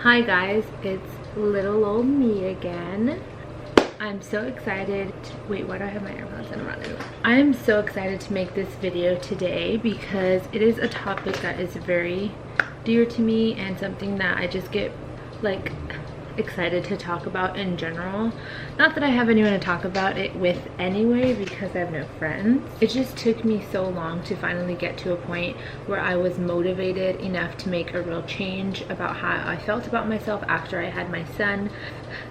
Hi guys, it's little old me again. I'm so excited wait, why do I have my AirPods in? I'm running. I am so excited to make this video today because it is a topic that is very dear to me and something that I just get like excited to talk about in general. Not that I have anyone to talk about it with anyway, because I have no friends. It just took me so long to finally get to a point where I was motivated enough to make a real change about how I felt about myself after I had my son.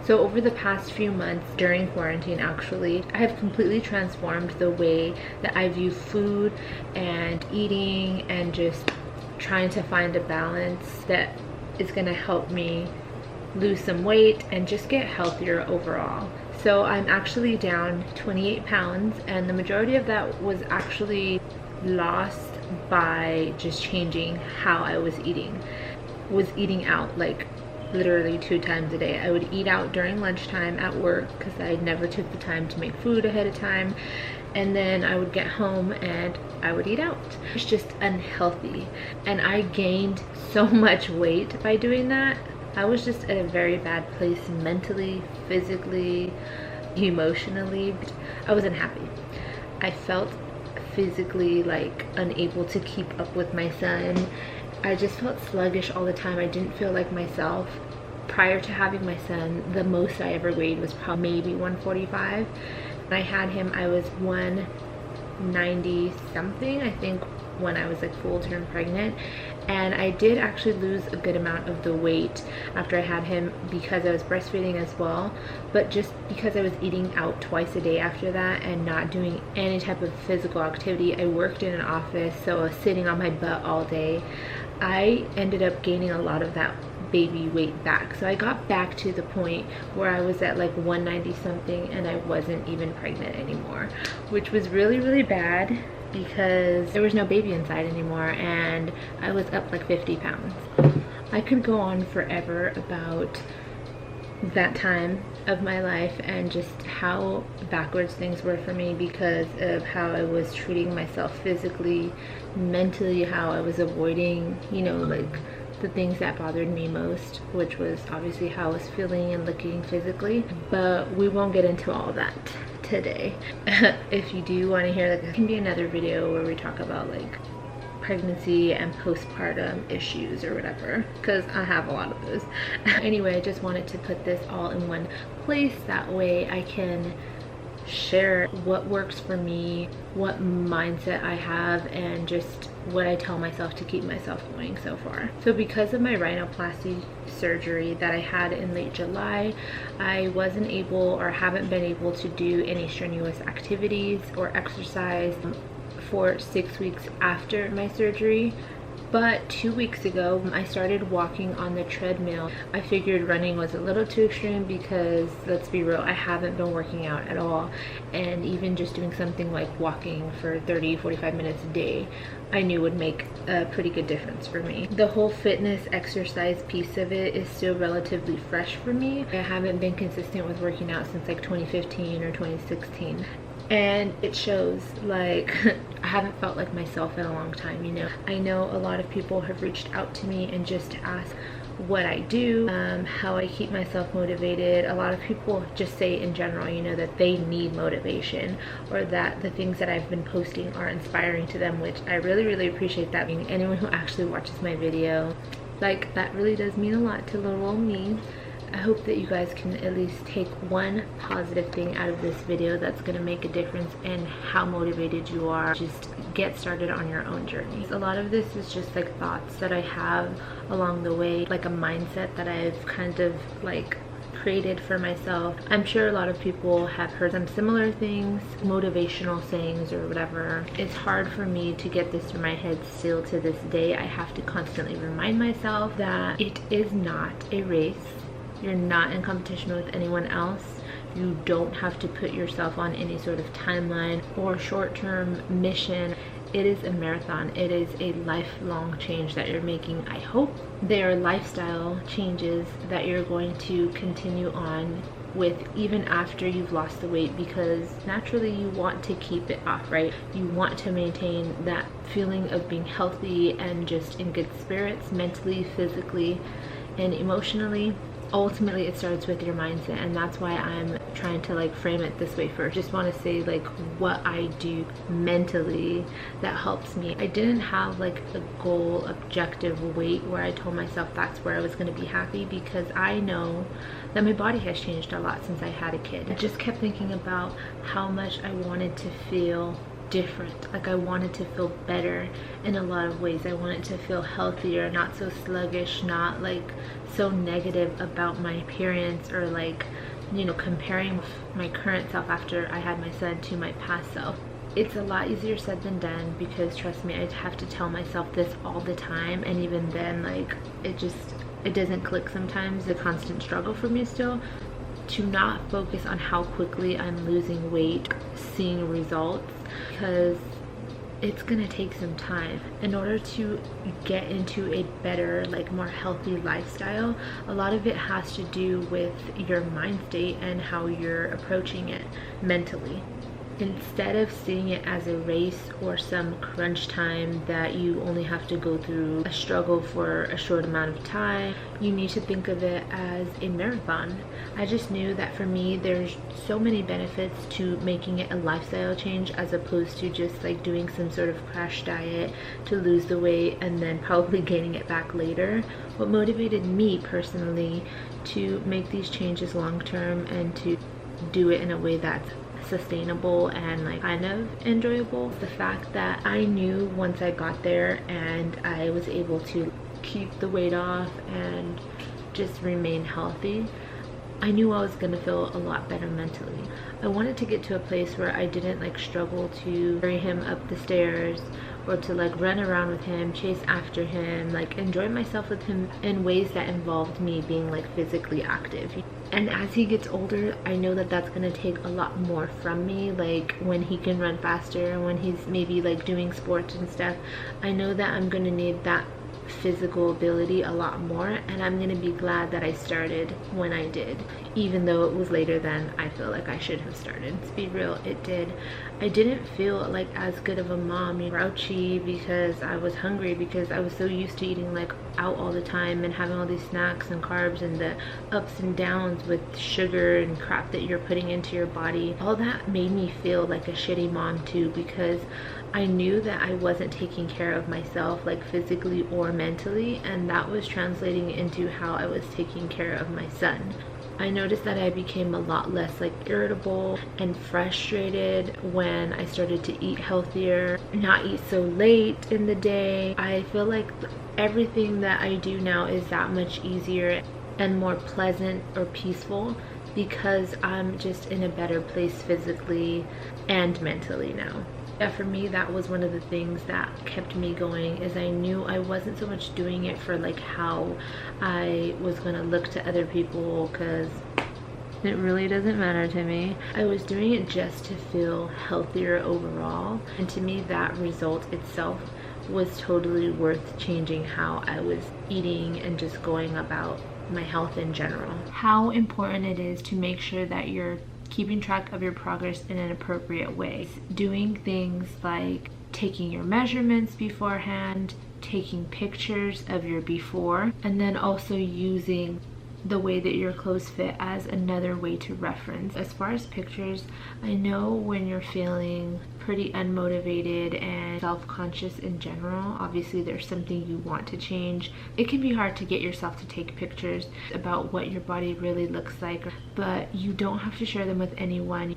So over the past few months during quarantine, actually, I have completely transformed the way that I view food and eating and just trying to find a balance that is going to help me lose some weight and just get healthier overall. So I'm actually down 28 pounds, and the majority of that was actually lost by just changing how I was eating. Eating out like literally 2 times a day. I would eat out during lunchtime at work because I never took the time to make food ahead of time, and then I would get home and I would eat out. It's just unhealthy, and I gained so much weight by doing that. I was just at a very bad place mentally, physically, emotionally. I wasn't happy. I felt physically like unable to keep up with my son. I just felt sluggish all the time. I didn't feel like myself. Prior to having my son, the most I ever weighed was probably maybe 145. When I had him, I was 190 something, I think, when I was like full term pregnant. And I did actually lose a good amount of the weight after I had him because I was breastfeeding as well, but just because I was eating out twice a day after that and not doing any type of physical activity. I worked in an office, so I was sitting on my butt all day. I ended up gaining a lot of that baby weight back. So I got back to the point where I was at like 190 something and I wasn't even pregnant anymore, which was really bad because there was no baby inside anymore, and I was up like 50 pounds. I could go on forever about that time of my life and just how backwards things were for me because of how I was treating myself physically, mentally, how I was avoiding, you know, like the things that bothered me most, which was obviously how I was feeling and looking physically. But we won't get into all that today. If you do want to hear, like, it can be another video where we talk about like pregnancy and postpartum issues or whatever, because I have a lot of those. Anyway, I just wanted to put this all in one place, that way I can share what works for me, what mindset I have, and just what I tell myself to keep myself going so far. So because of my rhinoplasty surgery that I had in late July, I wasn't able or haven't been able to do any strenuous activities or exercise for 6 weeks after my surgery. But 2 weeks ago, I started walking on the treadmill. I figured running was a little too extreme because, let's be real, I haven't been working out at all. And even just doing something like walking for 30-45 minutes a day, I knew would make a pretty good difference for me. The whole fitness exercise piece of it is still relatively fresh for me. I haven't been consistent with working out since like 2015 or 2016. And it shows. Like, I haven't felt like myself in a long time, you know. I know a lot of people have reached out to me and just ask what I do, how I keep myself motivated. A lot of people just say in general, you know, that they need motivation, or that the things that I've been posting are inspiring to them, which I really appreciate that. I mean, anyone who actually watches my video, like, that really does mean a lot to little old me. I hope that you guys can at least take one positive thing out of this video that's going to make a difference in how motivated you are. Just get started on your own journey. A lot of this is just like thoughts that I have along the way, like a mindset that I've kind of like created for myself. I'm sure a lot of people have heard some similar things, motivational sayings or whatever. It's hard for me to get this through my head still to this day. I have to constantly remind myself that it is not a race. You're not in competition with anyone else. You don't have to put yourself on any sort of timeline or short-term mission. It is a marathon. It is a lifelong change that you're making, I hope. They are lifestyle changes that you're going to continue on with even after you've lost the weight, because naturally you want to keep it off, right? You want to maintain that feeling of being healthy and just in good spirits, mentally, physically, and emotionally. Ultimately it starts with your mindset, and that's why I'm trying to like frame it this way first. Just want to say like what I do mentally that helps me. I didn't have like a goal objective weight where I told myself that's where I was going to be happy, because I know that my body has changed a lot since I had a kid. I just kept thinking about how much I wanted to feel different. Like I wanted to feel better in a lot of ways. I wanted to feel healthier, not so sluggish, not like so negative about my appearance, or like, you know, comparing my current self after I had my son to my past self. It's a lot easier said than done, because trust me, I have to tell myself this all the time, and even then like it doesn't click sometimes. The constant struggle for me still to not focus on how quickly I'm losing weight, seeing results, because it's gonna take some time. In order to get into a better, like more healthy lifestyle, a lot of it has to do with your mind state and how you're approaching it mentally. Instead of seeing it as a race or some crunch time that you only have to go through a struggle for a short amount of time, you need to think of it as a marathon. I just knew that for me there's so many benefits to making it a lifestyle change, as opposed to just like doing some sort of crash diet to lose the weight and then probably gaining it back later. What motivated me personally to make these changes long term and to do it in a way that's sustainable and like kind of enjoyable, the fact that I knew once I got there and I was able to keep the weight off and just remain healthy, I knew I was gonna feel a lot better mentally. I wanted to get to a place where I didn't like struggle to carry him up the stairs, or to like run around with him, chase after him, like enjoy myself with him in ways that involved me being like physically active. And as he gets older, I know that that's gonna take a lot more from me. Like when he can run faster, when he's maybe like doing sports and stuff, I know that I'm gonna need that physical ability a lot more, and I'm gonna be glad that I started when I did, even though it was later than I feel like I should have started. To be real, it did. I didn't feel like as good of a mom, grouchy because I was hungry, because I was so used to eating like out all the time and having all these snacks and carbs and the ups and downs with sugar and crap that you're putting into your body. All that made me feel like a shitty mom too, because I knew that I wasn't taking care of myself like physically or mentally, and that was translating into how I was taking care of my son. I noticed that I became a lot less like irritable and frustrated when I started to eat healthier, not eat so late in the day. I feel like everything that I do now is that much easier and more pleasant or peaceful, because I'm just in a better place physically and mentally now. Yeah, for me that was one of the things that kept me going, is I knew I wasn't so much doing it for like how I was gonna look to other people, because it really doesn't matter to me. I was doing it just to feel healthier overall, and to me that result itself was totally worth changing how I was eating and just going about my health in general. How important it is to make sure that you're keeping track of your progress in an appropriate way. Doing things like taking your measurements beforehand, taking pictures of your before, and then also using the way that your clothes fit as another way to reference. As far as pictures, I know when you're feeling pretty unmotivated and self-conscious in general, obviously there's something you want to change. It can be hard to get yourself to take pictures about what your body really looks like, but you don't have to share them with anyone.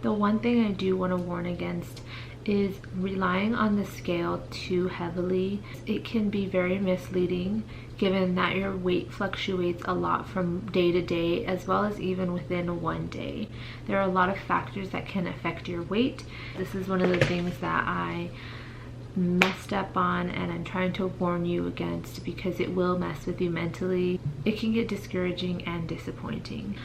The one thing I do want to warn against is relying on the scale too heavily. It can be very misleading, given that your weight fluctuates a lot from day to day, as well as even within one day. There are a lot of factors that can affect your weight. This is one of the things that I messed up on, and I'm trying to warn you against, because it will mess with you mentally. It can get discouraging and disappointing,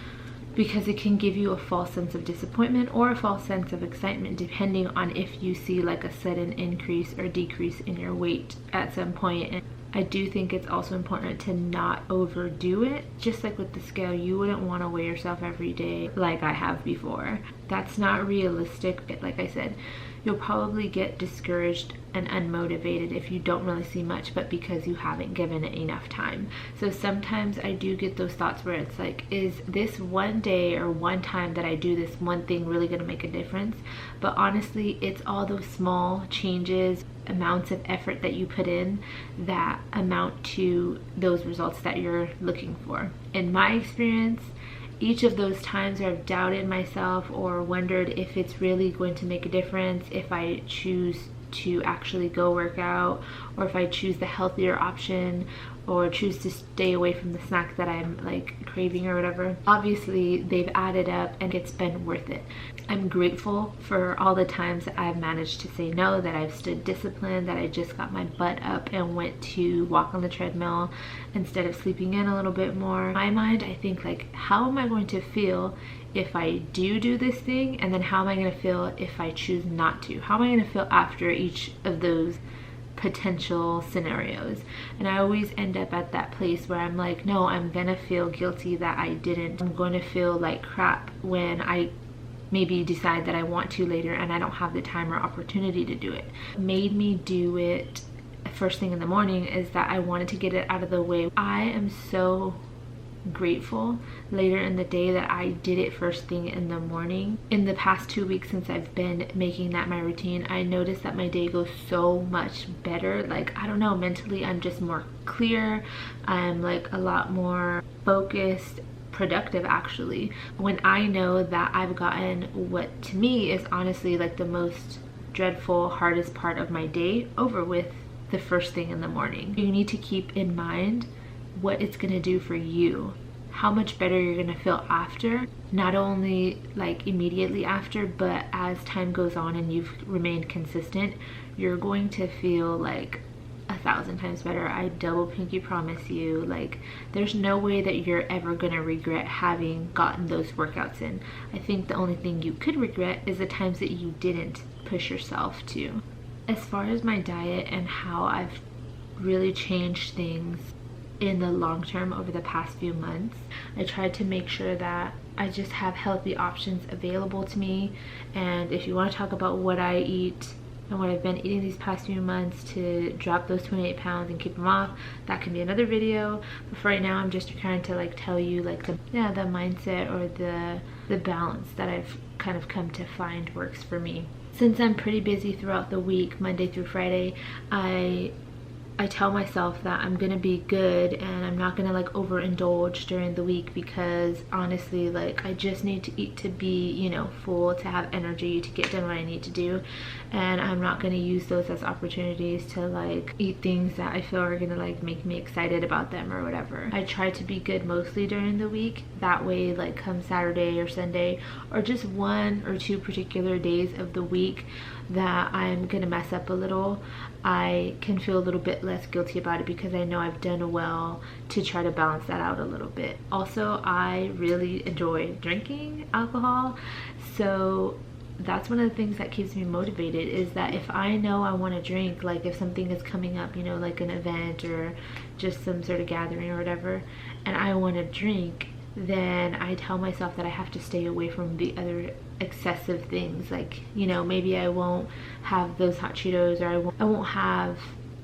because it can give you a false sense of disappointment or a false sense of excitement, depending on if you see like a sudden increase or decrease in your weight at some point. And I do think it's also important to not overdo it. Just like with the scale, you wouldn't want to weigh yourself every day like I have before. That's not realistic. Like I said, you'll probably get discouraged and unmotivated if you don't really see much, but because you haven't given it enough time. So sometimes I do get those thoughts where it's like, is this one day or one time that I do this one thing really going to make a difference? But honestly, it's all those small changes, amounts of effort that you put in that amount to those results that you're looking for. In my experience, each of those times where I've doubted myself or wondered if it's really going to make a difference if I choose to actually go work out, or if I choose the healthier option, or choose to stay away from the snack that I'm like craving or whatever, obviously they've added up and it's been worth it. I'm grateful for all the times that I've managed to say no, that I've stood disciplined, that I just got my butt up and went to walk on the treadmill instead of sleeping in a little bit more. In my mind, I think like, how am I going to feel if I do this thing, and then how am I going to feel if I choose not to? How am I going to feel after each of those potential scenarios? And I always end up at that place where I'm like, no, I'm gonna feel guilty that I didn't. I'm going to feel like crap when I maybe decide that I want to later and I don't have the time or opportunity to do it. What made me do it first thing in the morning is that I wanted to get it out of the way. I am so grateful later in the day that I did it first thing in the morning. In the past 2 weeks since I've been making that my routine, I noticed that my day goes so much better. Like, I don't know, mentally I'm just more clear. I'm like a lot more focused, productive actually, when I know that I've gotten what to me is honestly like the most dreadful, hardest part of my day over with the first thing in the morning. You need to keep in mind what it's gonna do for you, how much better you're gonna feel after, not only like immediately after, but as time goes on and you've remained consistent, you're going to feel like 1,000 times better. I double pinky promise you. Like, there's no way that you're ever gonna regret having gotten those workouts in. I think the only thing you could regret is the times that you didn't push yourself to. As far as my diet and how I've really changed things in the long term over the past few months, I tried to make sure that I just have healthy options available to me. And if you want to talk about what I eat and what I've been eating these past few months to drop those 28 pounds and keep them off, that can be another video. But for right now, I'm just trying to like tell you like the mindset or the balance that I've kind of come to find works for me. Since I'm pretty busy throughout the week, Monday through Friday, I tell myself that I'm gonna be good and I'm not gonna like overindulge during the week, because honestly, like, I just need to eat to be, you know, full, to have energy to get done what I need to do. And I'm not gonna use those as opportunities to like eat things that I feel are gonna like make me excited about them or whatever. I try to be good mostly during the week. That way, like come Saturday or Sunday, or just 1 or 2 particular days of the week that I'm gonna mess up a little, I can feel a little bit less guilty about it, because I know I've done well to try to balance that out a little bit. Also, I really enjoy drinking alcohol, so that's one of the things that keeps me motivated, is that if I know I want to drink, like if something is coming up, you know, like an event or just some sort of gathering or whatever, and I want to drink, then I tell myself that I have to stay away from the other excessive things. Like, you know, maybe I won't have those hot Cheetos, or I won't have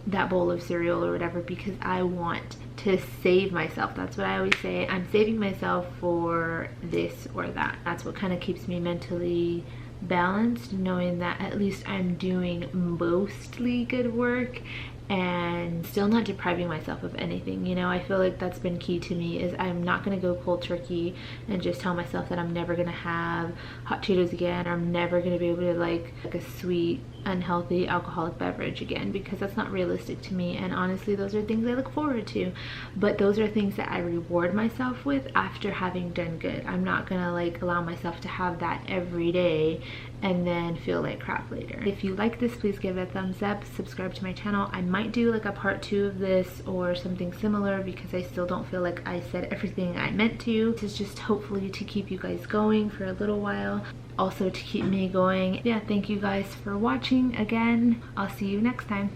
that bowl of cereal or whatever, because I want to save myself. That's what I always say. I'm saving myself for this or that. That's what kind of keeps me mentally balanced, knowing that at least I'm doing mostly good work and still not depriving myself of anything. You know, I feel like that's been key to me, is I'm not gonna go cold turkey and just tell myself that I'm never gonna have hot Cheetos again, or I'm never gonna be able to like a sweet, unhealthy alcoholic beverage again, because that's not realistic to me. And honestly, those are things I look forward to, but those are things that I reward myself with after having done good. I'm not gonna like allow myself to have that every day and then feel like crap later. If you like this, please give it a thumbs up, subscribe to my channel. I might do like a part 2 of this or something similar, because I still don't feel like I said everything I meant to. This is just hopefully to keep you guys going for a little while, also to keep me going. Yeah, thank you guys for watching again. I'll see you next time.